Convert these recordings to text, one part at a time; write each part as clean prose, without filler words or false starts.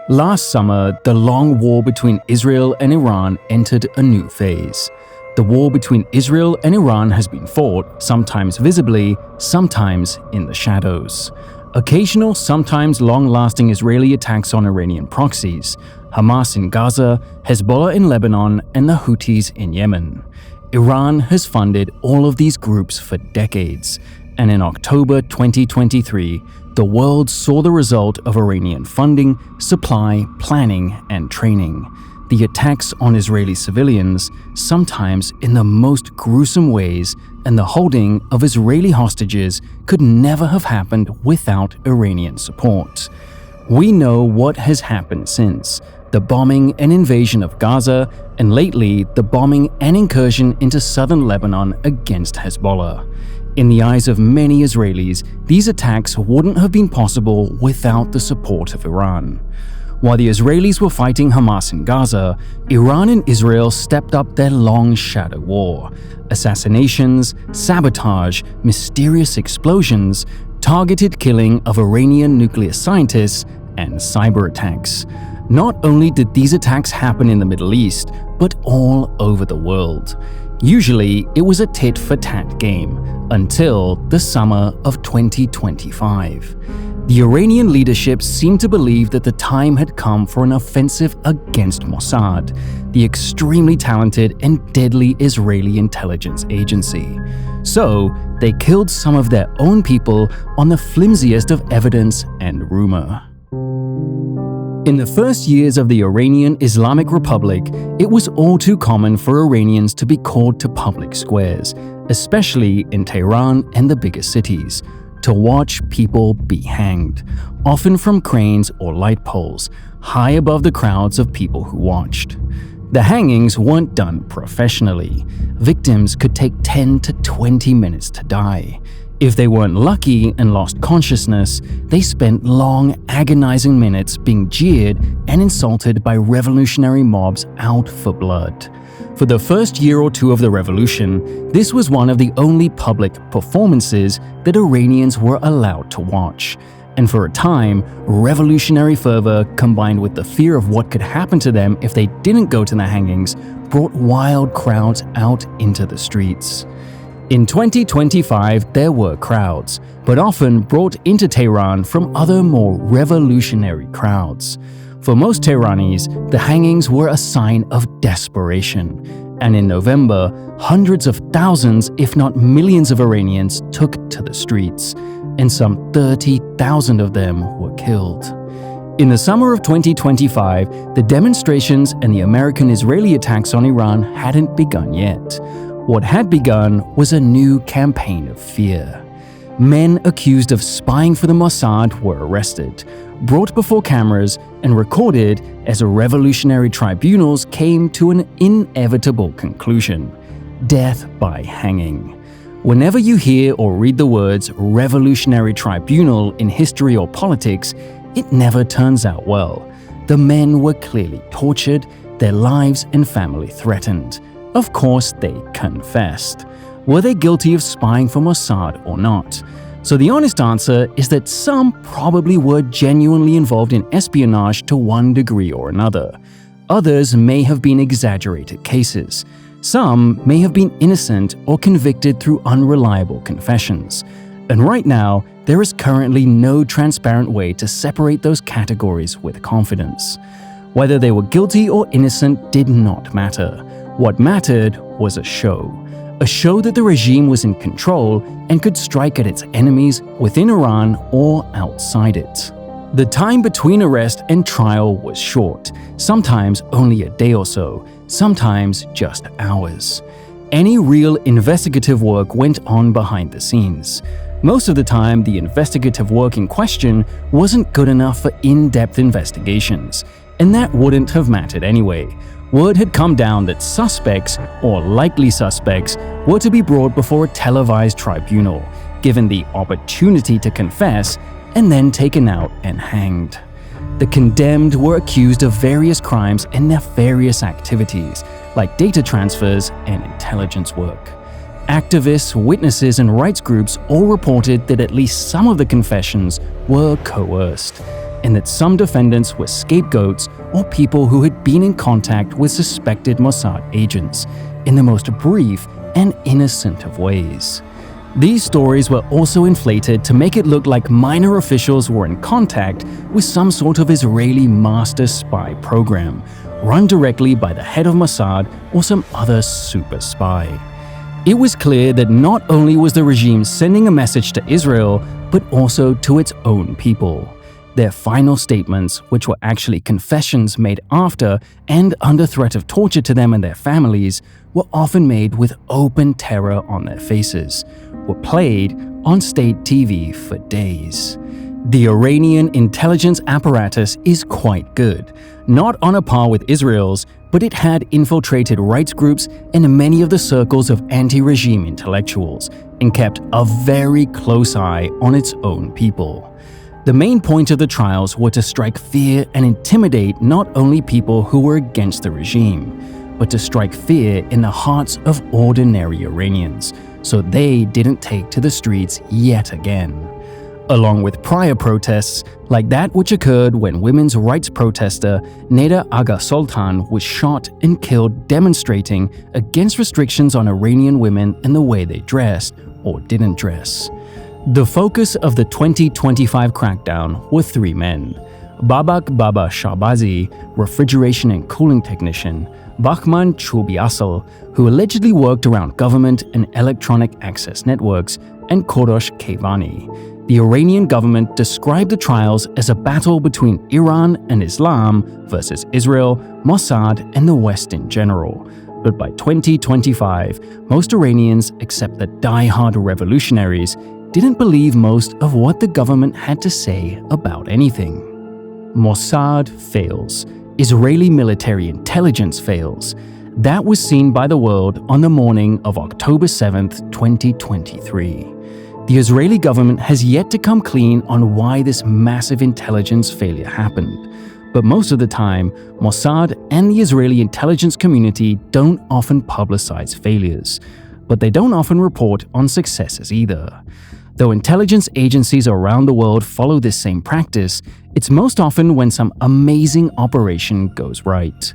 Last summer, the long war between Israel and Iran entered a new phase. The war between Israel and Iran has been fought, sometimes visibly, sometimes in the shadows. Occasional, sometimes long-lasting Israeli attacks on Iranian proxies, Hamas in Gaza, Hezbollah in Lebanon, and the Houthis in Yemen. Iran has funded all of these groups for decades, and in October 2023, the world saw the result of Iranian funding, supply, planning, and training. The attacks on Israeli civilians, sometimes in the most gruesome ways, and the holding of Israeli hostages could never have happened without Iranian support. We know what has happened since: the bombing and invasion of Gaza, and lately the bombing and incursion into southern Lebanon against Hezbollah. In the eyes of many Israelis, these attacks wouldn't have been possible without the support of Iran. While the Israelis were fighting Hamas in Gaza, Iran and Israel stepped up their long shadow war. Assassinations, sabotage, mysterious explosions, targeted killing of Iranian nuclear scientists, and cyberattacks. Not only did these attacks happen in the Middle East, but all over the world. Usually, it was a tit-for-tat game, until the summer of 2025. The Iranian leadership seemed to believe that the time had come for an offensive against Mossad, the extremely talented and deadly Israeli intelligence agency. So, they killed some of their own people on the flimsiest of evidence and rumor. In the first years of the Iranian Islamic Republic, it was all too common for Iranians to be called to public squares, especially in Tehran and the bigger cities, to watch people be hanged, often from cranes or light poles, high above the crowds of people who watched. The hangings weren't done professionally. Victims could take 10 to 20 minutes to die. If they weren't lucky and lost consciousness, they spent long, agonizing minutes being jeered and insulted by revolutionary mobs out for blood. For the first year or two of the revolution, this was one of the only public performances that Iranians were allowed to watch. And for a time, revolutionary fervor combined with the fear of what could happen to them if they didn't go to the hangings brought wild crowds out into the streets. In 2025, there were crowds, but often brought into Tehran from other more revolutionary crowds. For most Tehranis, the hangings were a sign of desperation, and in November, hundreds of thousands, if not millions of Iranians took to the streets, and some 30,000 of them were killed. In the summer of 2025, the demonstrations and the American-Israeli attacks on Iran hadn't begun yet. What had begun was a new campaign of fear. Men accused of spying for the Mossad were arrested, brought before cameras, and recorded as revolutionary tribunals came to an inevitable conclusion: death by hanging. Whenever you hear or read the words revolutionary tribunal in history or politics, it never turns out well. The men were clearly tortured, their lives and family threatened. Of course, they confessed. Were they guilty of spying for Mossad or not? So the honest answer is that some probably were genuinely involved in espionage to one degree or another. Others may have been exaggerated cases. Some may have been innocent or convicted through unreliable confessions. And right now, there is currently no transparent way to separate those categories with confidence. Whether they were guilty or innocent did not matter. What mattered was a show that the regime was in control and could strike at its enemies within Iran or outside it. The time between arrest and trial was short, sometimes only a day or so, sometimes just hours. Any real investigative work went on behind the scenes. Most of the time, the investigative work in question wasn't good enough for in-depth investigations, and that wouldn't have mattered anyway. Word had come down that suspects, or likely suspects, were to be brought before a televised tribunal, given the opportunity to confess, and then taken out and hanged. The condemned were accused of various crimes and nefarious activities, like data transfers and intelligence work. Activists, witnesses, and rights groups all reported that at least some of the confessions were coerced. and that some defendants were scapegoats or people who had been in contact with suspected Mossad agents in the most brief and innocent of ways. These stories were also inflated to make it look like minor officials were in contact with some sort of Israeli master spy program, run directly by the head of Mossad or some other super spy. It was clear that not only was the regime sending a message to Israel, but also to its own people. Their final statements, which were actually confessions made after and under threat of torture to them and their families, were often made with open terror on their faces, were played on state TV for days. The Iranian intelligence apparatus is quite good, not on a par with Israel's, but it had infiltrated rights groups and many of the circles of anti-regime intellectuals, and kept a very close eye on its own people. The main point of the trials were to strike fear and intimidate not only people who were against the regime, but to strike fear in the hearts of ordinary Iranians, so they didn't take to the streets yet again. Along with prior protests, like that which occurred when women's rights protester Neda Agha Soltan was shot and killed demonstrating against restrictions on Iranian women and the way they dressed or didn't dress. The focus of the 2025 crackdown were three men: Babak Shabazi, refrigeration and cooling technician; Bahman Chobiasal, who allegedly worked around government and electronic access networks; and Kodosh Kevani. The Iranian government described the trials as a battle between Iran and Islam versus Israel, Mossad, and the West in general. But by 2025, most Iranians, except the die-hard revolutionaries, didn't believe most of what the government had to say about anything. Mossad fails. Israeli military intelligence fails. That was seen by the world on the morning of October 7, 2023. The Israeli government has yet to come clean on why this massive intelligence failure happened. But most of the time, Mossad and the Israeli intelligence community don't often publicize failures. But they don't often report on successes either. Though intelligence agencies around the world follow this same practice, it's most often when some amazing operation goes right.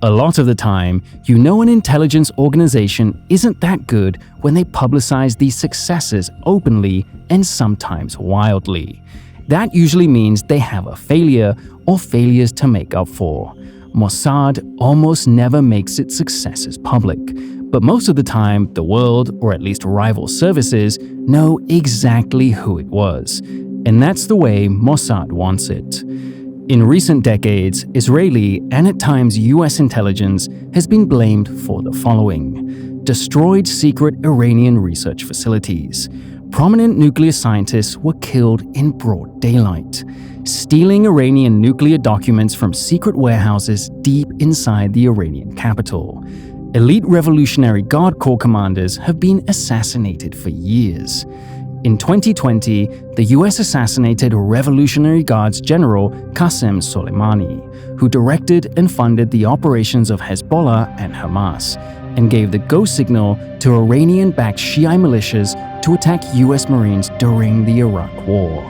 A lot of the time, you know an intelligence organization isn't that good when they publicize these successes openly and sometimes wildly. That usually means they have a failure or failures to make up for. Mossad almost never makes its successes public, but most of the time, the world, or at least rival services, know exactly who it was. And that's the way Mossad wants it. In recent decades, Israeli and at times US intelligence has been blamed for the following: destroyed secret Iranian research facilities, prominent nuclear scientists were killed in broad daylight, stealing Iranian nuclear documents from secret warehouses deep inside the Iranian capital. Elite Revolutionary Guard Corps commanders have been assassinated for years. In 2020, the US assassinated Revolutionary Guards General Qasem Soleimani, who directed and funded the operations of Hezbollah and Hamas, and gave the go signal to Iranian-backed Shiite militias to attack US Marines during the Iraq War.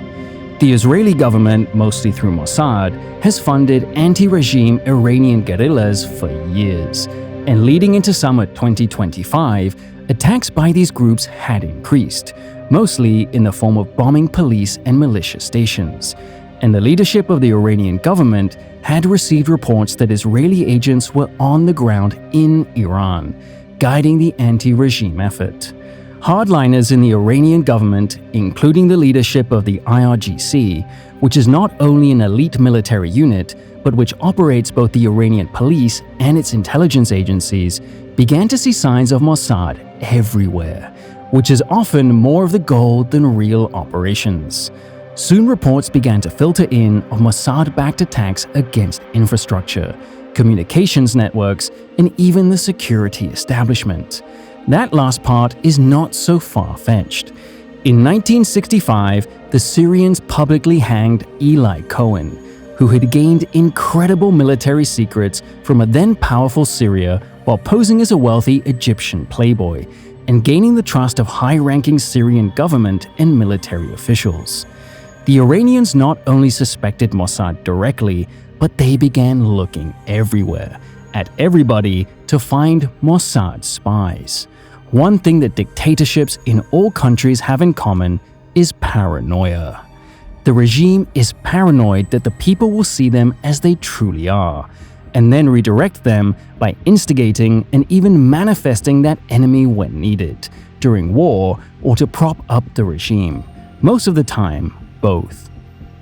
The Israeli government, mostly through Mossad, has funded anti-regime Iranian guerrillas for years, and leading into summer 2025, attacks by these groups had increased, mostly in the form of bombing police and militia stations. And the leadership of the Iranian government had received reports that Israeli agents were on the ground in Iran, guiding the anti-regime effort. Hardliners in the Iranian government, including the leadership of the IRGC, which is not only an elite military unit, but which operates both the Iranian police and its intelligence agencies, began to see signs of Mossad everywhere, which is often more of the goal than real operations. Soon reports began to filter in of Mossad-backed attacks against infrastructure, communications networks, and even the security establishment. That last part is not so far-fetched. In 1965, the Syrians publicly hanged Eli Cohen, who had gained incredible military secrets from a then powerful Syria while posing as a wealthy Egyptian playboy, and gaining the trust of high-ranking Syrian government and military officials. The Iranians not only suspected Mossad directly, but they began looking everywhere, at everybody, to find Mossad spies. One thing that dictatorships in all countries have in common is paranoia. The regime is paranoid that the people will see them as they truly are, and then redirect them by instigating and even manifesting that enemy when needed, during war or to prop up the regime. Most of the time, both.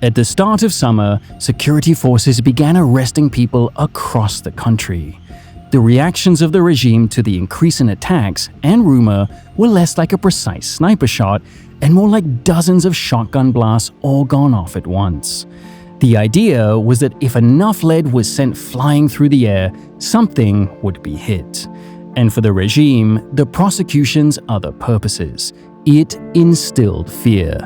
At the start of summer, security forces began arresting people across the country. The reactions of the regime to the increase in attacks and rumor were less like a precise sniper shot and more like dozens of shotgun blasts all gone off at once. The idea was that if enough lead was sent flying through the air, something would be hit. And for the regime, the prosecution's other purposes. It instilled fear.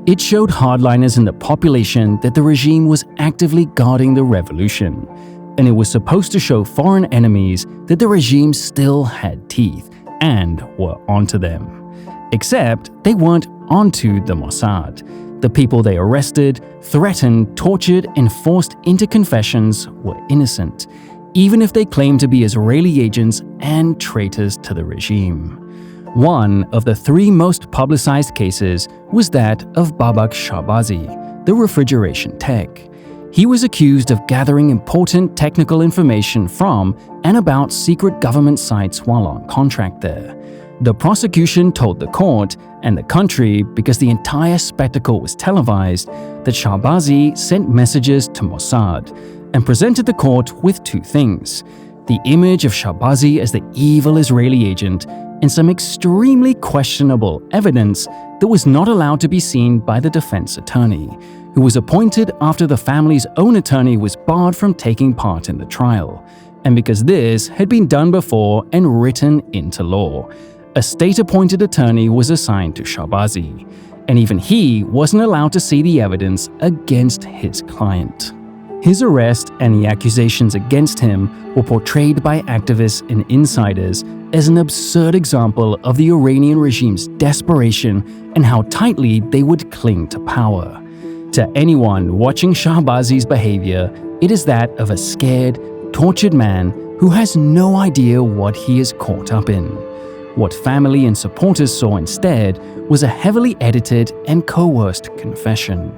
It showed hardliners in the population that the regime was actively guarding the revolution. And it was supposed to show foreign enemies that the regime still had teeth and were onto them. Except they weren't onto the Mossad. The people they arrested, threatened, tortured, and forced into confessions were innocent, even if they claimed to be Israeli agents and traitors to the regime. One of the three most publicized cases was that of Babak Shabazi, the refrigeration tech. He was accused of gathering important technical information from and about secret government sites while on contract there. The prosecution told the court and the country, because the entire spectacle was televised, that Shabazi sent messages to Mossad and presented the court with two things: the image of Shabazi as the evil Israeli agent and some extremely questionable evidence that was not allowed to be seen by the defense attorney, who was appointed after the family's own attorney was barred from taking part in the trial, and because this had been done before and written into law. A state-appointed attorney was assigned to Shabazi, and even he wasn't allowed to see the evidence against his client. His arrest and the accusations against him were portrayed by activists and insiders as an absurd example of the Iranian regime's desperation and how tightly they would cling to power. To anyone watching Shabazi's behavior, it is that of a scared, tortured man who has no idea what he is caught up in. What family and supporters saw instead was a heavily edited and coerced confession.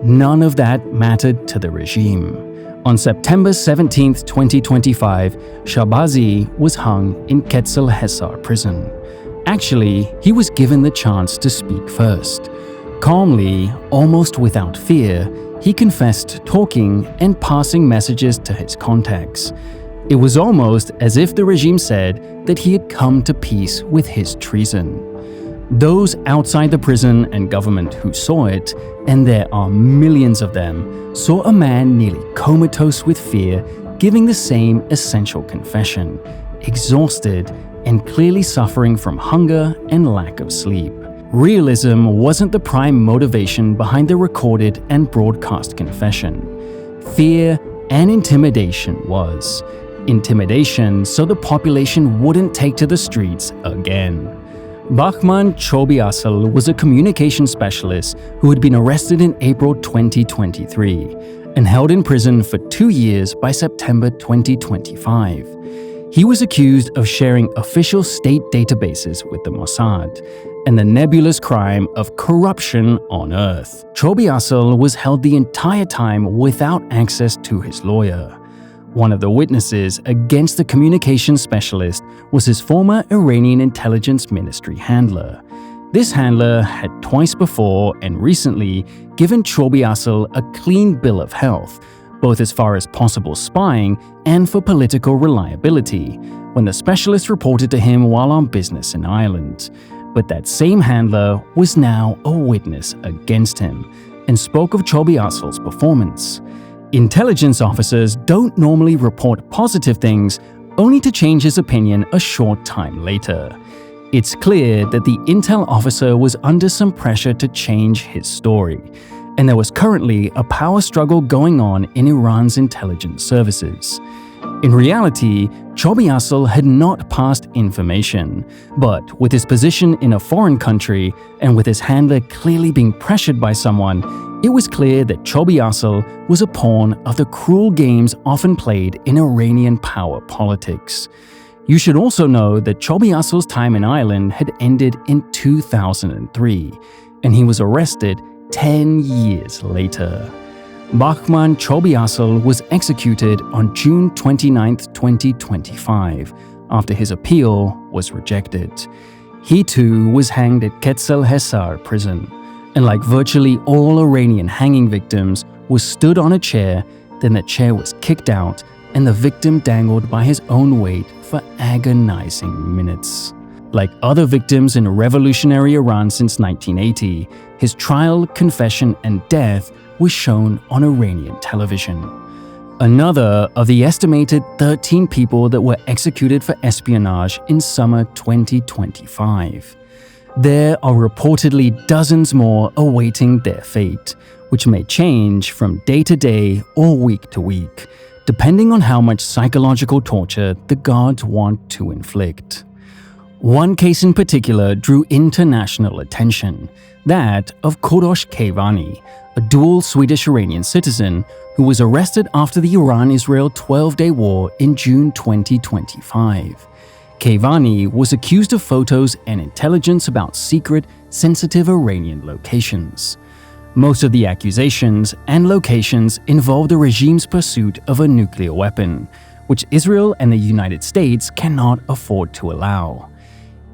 None of that mattered to the regime. On September 17, 2025, Shabazi was hung in Ketzel Hesar prison. Actually, he was given the chance to speak first. Calmly, almost without fear, he confessed talking and passing messages to his contacts. It was almost as if the regime said that he had come to peace with his treason. Those outside the prison and government who saw it, and there are millions of them, saw a man nearly comatose with fear giving the same essential confession, exhausted and clearly suffering from hunger and lack of sleep. Realism wasn't the prime motivation behind the recorded and broadcast confession. Fear and intimidation was. Intimidation so the population wouldn't take to the streets again. Bahman Chobiasal was a communication specialist who had been arrested in April 2023 and held in prison for 2 years by September 2025. He was accused of sharing official state databases with the Mossad and the nebulous crime of corruption on Earth. Chobiasal was held the entire time without access to his lawyer. One of the witnesses against the communications specialist was his former Iranian intelligence ministry handler. This handler had twice before and recently given Chobiasal a clean bill of health, both as far as possible spying and for political reliability, when the specialist reported to him while on business in Ireland. But that same handler was now a witness against him and spoke of Chobiasal's performance. Intelligence officers don't normally report positive things, only to change his opinion a short time later. It's clear that the intel officer was under some pressure to change his story, and there was currently a power struggle going on in Iran's intelligence services. In reality, Chobiasal had not passed information, but with his position in a foreign country and with his handler clearly being pressured by someone, it was clear that Chobiasal was a pawn of the cruel games often played in Iranian power politics. You should also know that Chobiasal's time in Ireland had ended in 2003, and he was arrested 10 years later. Bahman Chobiasal was executed on June 29, 2025, after his appeal was rejected. He too was hanged at Ketzel Hesar prison, and like virtually all Iranian hanging victims, was stood on a chair, then the chair was kicked out, and the victim dangled by his own weight for agonizing minutes. Like other victims in revolutionary Iran since 1980, his trial, confession, and death was shown on Iranian television. Another of the estimated 13 people that were executed for espionage in summer 2025. There are reportedly dozens more awaiting their fate, which may change from day to day or week to week, depending on how much psychological torture the guards want to inflict. One case in particular drew international attention, that of Kodosh Kevani, a dual Swedish-Iranian citizen who was arrested after the Iran-Israel 12-day war in June 2025. Kevani was accused of photos and intelligence about secret, sensitive Iranian locations. Most of the accusations and locations involved the regime's pursuit of a nuclear weapon, which Israel and the United States cannot afford to allow.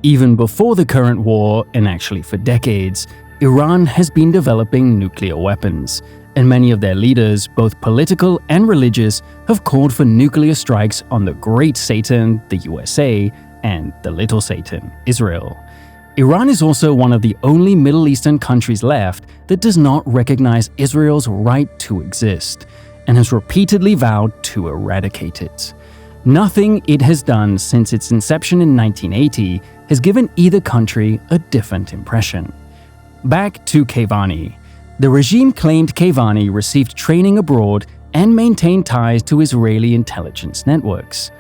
Even before the current war, and actually for decades, Iran has been developing nuclear weapons, and many of their leaders, both political and religious, have called for nuclear strikes on the Great Satan, the USA, and the Little Satan, Israel. Iran is also one of the only Middle Eastern countries left that does not recognize Israel's right to exist, and has repeatedly vowed to eradicate it. Nothing it has done since its inception in 1980 has given either country a different impression. Back to Kevani. The regime claimed Kevani received training abroad and maintained ties to Israeli intelligence networks.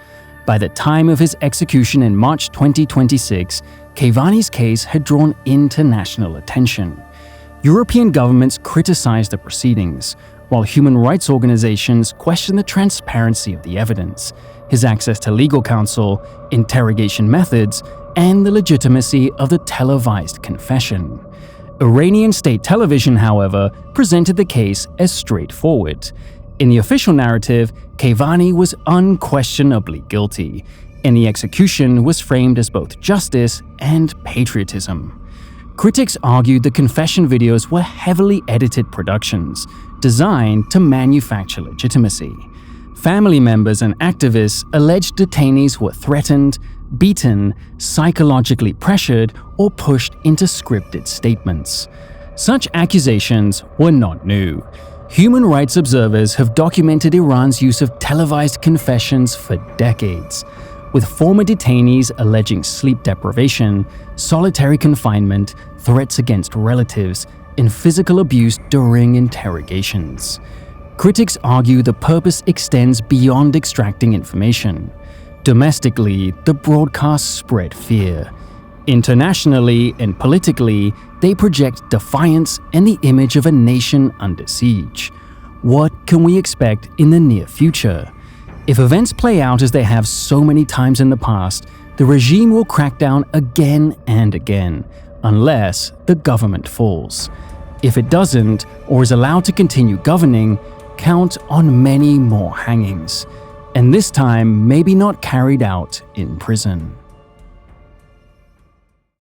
By the time of his execution in March 2026, Kevani's case had drawn international attention. European governments criticized the proceedings, while human rights organizations questioned the transparency of the evidence, his access to legal counsel, interrogation methods, and the legitimacy of the televised confession. Iranian state television, however, presented the case as straightforward. In the official narrative, Kevani was unquestionably guilty, and the execution was framed as both justice and patriotism. Critics argued the confession videos were heavily edited productions, designed to manufacture legitimacy. Family members and activists alleged detainees were threatened, beaten, psychologically pressured, or pushed into scripted statements. Such accusations were not new. Human rights observers have documented Iran's use of televised confessions for decades, with former detainees alleging sleep deprivation, solitary confinement, threats against relatives, and physical abuse during interrogations. Critics argue the purpose extends beyond extracting information. Domestically, the broadcasts spread fear. Internationally and politically, they project defiance and the image of a nation under siege. What can we expect in the near future? If events play out as they have so many times in the past, the regime will crack down again and again, unless the government falls. If it doesn't, or is allowed to continue governing, count on many more hangings, and this time maybe not carried out in prison.